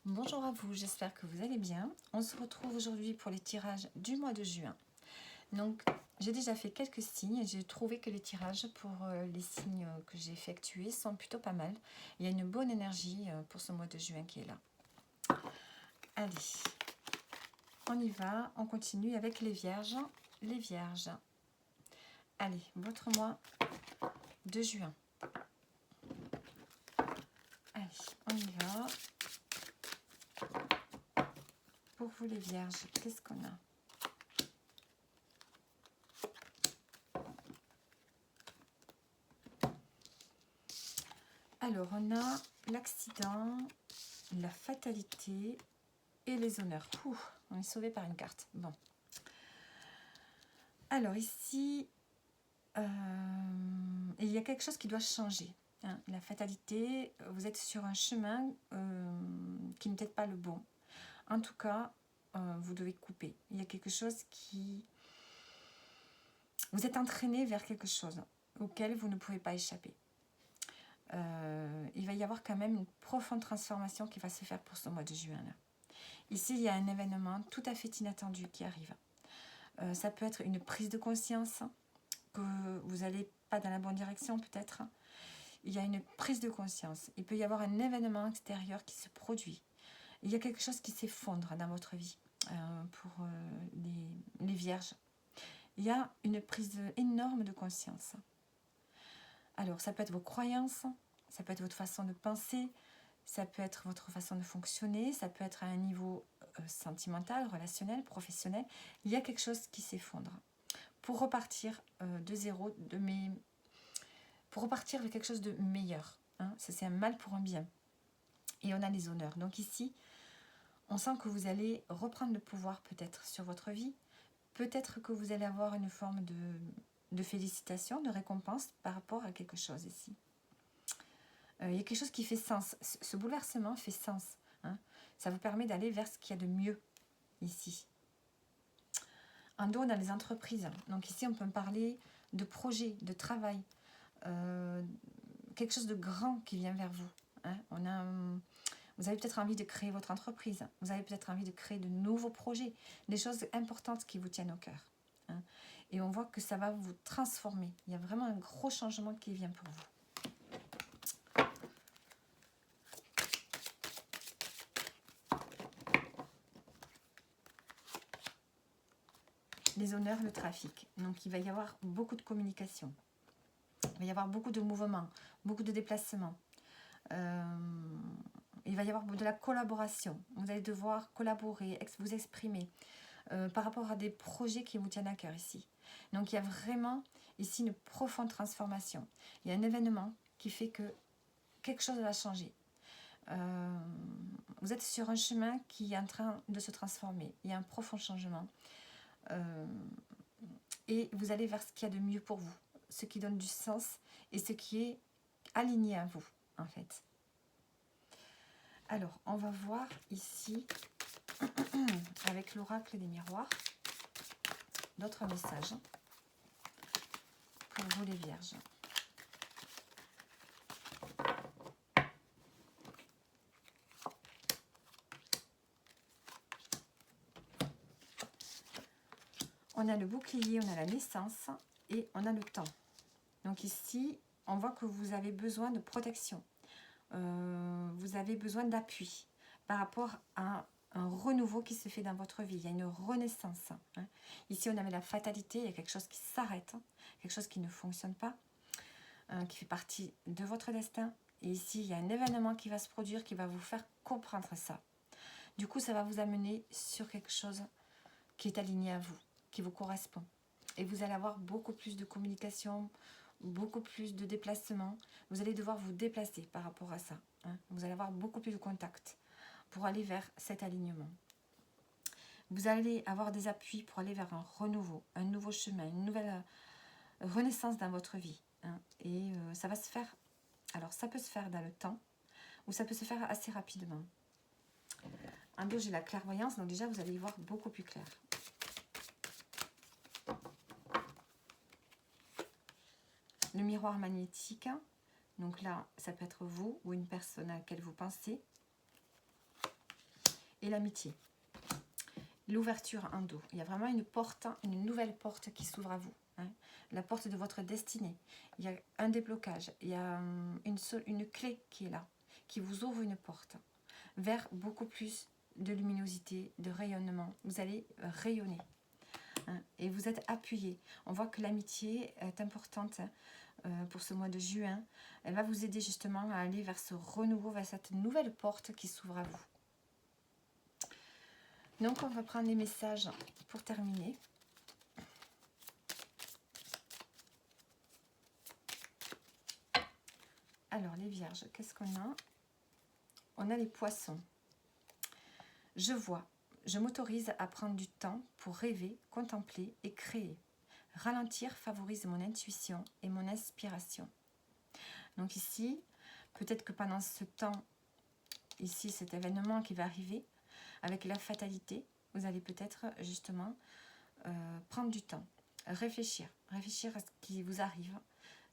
Bonjour à vous, j'espère que vous allez bien. On se retrouve aujourd'hui pour les tirages du mois de juin. Donc, j'ai déjà fait quelques signes et j'ai trouvé que les tirages pour les signes que j'ai effectués sont plutôt pas mal. Il y a une bonne énergie pour ce mois de juin qui est là. Allez, on y va, on continue avec les vierges. Les vierges. Allez, votre mois de juin. Allez, on y va. Pour vous les vierges, qu'est-ce qu'on a ? Alors, on a l'accident, la fatalité et les honneurs. Ouh, on est sauvé par une carte. Bon. Alors, ici, il y a quelque chose qui doit changer. Hein. La fatalité, vous êtes sur un chemin qui n'est peut-être pas le bon. En tout cas, vous devez couper. Il y a quelque chose qui... Vous êtes entraîné vers quelque chose auquel vous ne pouvez pas échapper. Il va y avoir quand même une profonde transformation qui va se faire pour ce mois de juin. Là. Ici, il y a un événement tout à fait inattendu qui arrive. Ça peut être une prise de conscience, que vous n'allez pas dans la bonne direction peut-être. Il y a une prise de conscience. Il peut y avoir un événement extérieur qui se produit. Il y a quelque chose qui s'effondre dans votre vie pour les vierges. Il y a une prise énorme de conscience. Alors, ça peut être vos croyances, ça peut être votre façon de penser, ça peut être votre façon de fonctionner, ça peut être à un niveau sentimental, relationnel, professionnel. Il y a quelque chose qui s'effondre. Pour repartir de zéro, pour repartir vers quelque chose de meilleur. Hein. Ça, c'est un mal pour un bien. Et on a les honneurs. Donc ici, on sent que vous allez reprendre le pouvoir peut-être sur votre vie. Peut-être que vous allez avoir une forme de félicitation, de récompense par rapport à quelque chose ici. Il y a quelque chose qui fait sens. Ce bouleversement fait sens. Hein. Ça vous permet d'aller vers ce qu'il y a de mieux ici. En dos, on a les entreprises. Donc ici, on peut parler de projets, de travail. Quelque chose de grand qui vient vers vous. Hein. Vous avez peut-être envie de créer votre entreprise. Vous avez peut-être envie de créer de nouveaux projets. Des choses importantes qui vous tiennent au cœur. Hein. Et on voit que ça va vous transformer. Il y a vraiment un gros changement qui vient pour vous. Les honneurs, le trafic. Donc, il va y avoir beaucoup de communication. Il va y avoir beaucoup de mouvements, beaucoup de déplacements. Il va y avoir de la collaboration. Vous allez devoir collaborer, vous exprimer par rapport à des projets qui vous tiennent à cœur ici. Donc, il y a vraiment ici une profonde transformation. Il y a un événement qui fait que quelque chose va changer. Vous êtes sur un chemin qui est en train de se transformer. Il y a un profond changement. Et vous allez vers ce qu'il y a de mieux pour vous, ce qui donne du sens et ce qui est aligné à vous, en fait. Alors, on va voir ici, avec l'oracle des miroirs, d'autres messages pour vous les vierges. On a le bouclier, on a la naissance et on a le temps. Donc ici, on voit que vous avez besoin de protection. Vous avez besoin d'appui par rapport à un renouveau qui se fait dans votre vie. Il y a une renaissance. Hein. Ici, on avait la fatalité, il y a quelque chose qui s'arrête, hein, quelque chose qui ne fonctionne pas, qui fait partie de votre destin. Et ici, il y a un événement qui va se produire, qui va vous faire comprendre ça. Du coup, ça va vous amener sur quelque chose qui est aligné à vous, qui vous correspond. Et vous allez avoir beaucoup plus de communication, beaucoup plus de déplacements. Vous allez devoir vous déplacer par rapport à ça. Hein. Vous allez avoir beaucoup plus de contacts pour aller vers cet alignement. Vous allez avoir des appuis pour aller vers un renouveau, un nouveau chemin, une nouvelle renaissance dans votre vie. Hein. Et ça va se faire, alors ça peut se faire dans le temps, ou ça peut se faire assez rapidement. En dos, j'ai la clairvoyance, donc déjà vous allez y voir beaucoup plus clair. Le miroir magnétique, donc là, ça peut être vous ou une personne à laquelle vous pensez. et l'amitié. L'ouverture en dos. Il y a vraiment une porte, une nouvelle porte qui s'ouvre à vous. Hein. La porte de votre destinée. Il y a un déblocage. Il y a une clé qui est là, qui vous ouvre une porte vers beaucoup plus de luminosité, de rayonnement. Vous allez rayonner. Hein, et vous êtes appuyé. On voit que l'amitié est importante pour ce mois de juin. Elle va vous aider justement à aller vers ce renouveau, vers cette nouvelle porte qui s'ouvre à vous. Donc on va prendre les messages pour terminer. Alors les vierges, qu'est-ce qu'on a? On a les poissons. Je vois, je m'autorise à prendre du temps pour rêver, contempler et créer. Ralentir favorise mon intuition et mon inspiration. Donc ici, peut-être que pendant ce temps, ici cet événement qui va arriver, avec la fatalité, vous allez peut-être justement prendre du temps, réfléchir à ce qui vous arrive,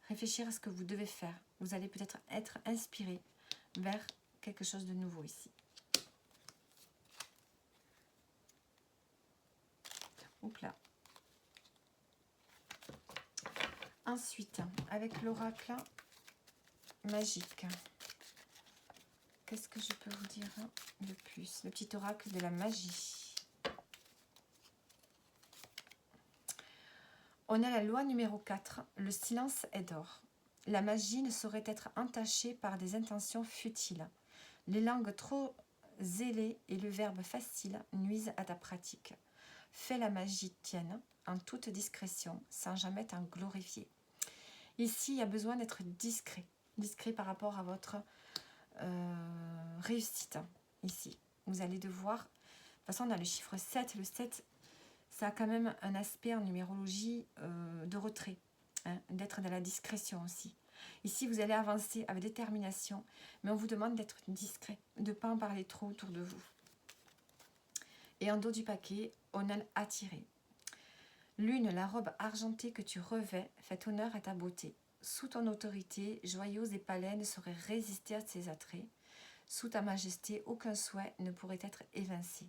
réfléchir à ce que vous devez faire. Vous allez peut-être être inspiré vers quelque chose de nouveau ici. Oups là. Ensuite, avec l'oracle magique, qu'est-ce que je peux vous dire de plus? Le petit oracle de la magie. On a la loi numéro 4, le silence est d'or. La magie ne saurait être entachée par des intentions futiles. Les langues trop zélées et le verbe facile nuisent à ta pratique. Fais la magie tienne en toute discrétion, sans jamais t'en glorifier. Ici, il y a besoin d'être discret. Discret par rapport à votre réussite. Ici, vous allez devoir... De toute façon, on a le chiffre 7. Le 7, ça a quand même un aspect en numérologie de retrait. Hein, d'être dans la discrétion aussi. Ici, vous allez avancer avec détermination, mais on vous demande d'être discret, de ne pas en parler trop autour de vous. Et en dos du paquet, on a attiré. Lune, la robe argentée que tu revêts fait honneur à ta beauté. Sous ton autorité, joyaux et palais ne sauraient résister à ses attraits. Sous ta majesté, aucun souhait ne pourrait être évincé.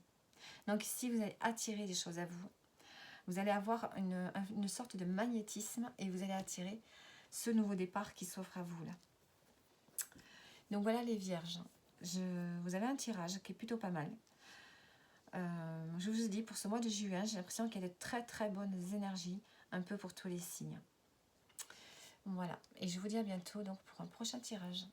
Donc ici, vous allez attirer des choses à vous. Vous allez avoir une sorte de magnétisme et vous allez attirer ce nouveau départ qui s'offre à vous là. Donc voilà les vierges. Vous avez un tirage qui est plutôt pas mal. Je vous dis, pour ce mois de juin, j'ai l'impression qu'il y a de très très bonnes énergies, un peu pour tous les signes. Voilà, et je vous dis à bientôt donc pour un prochain tirage.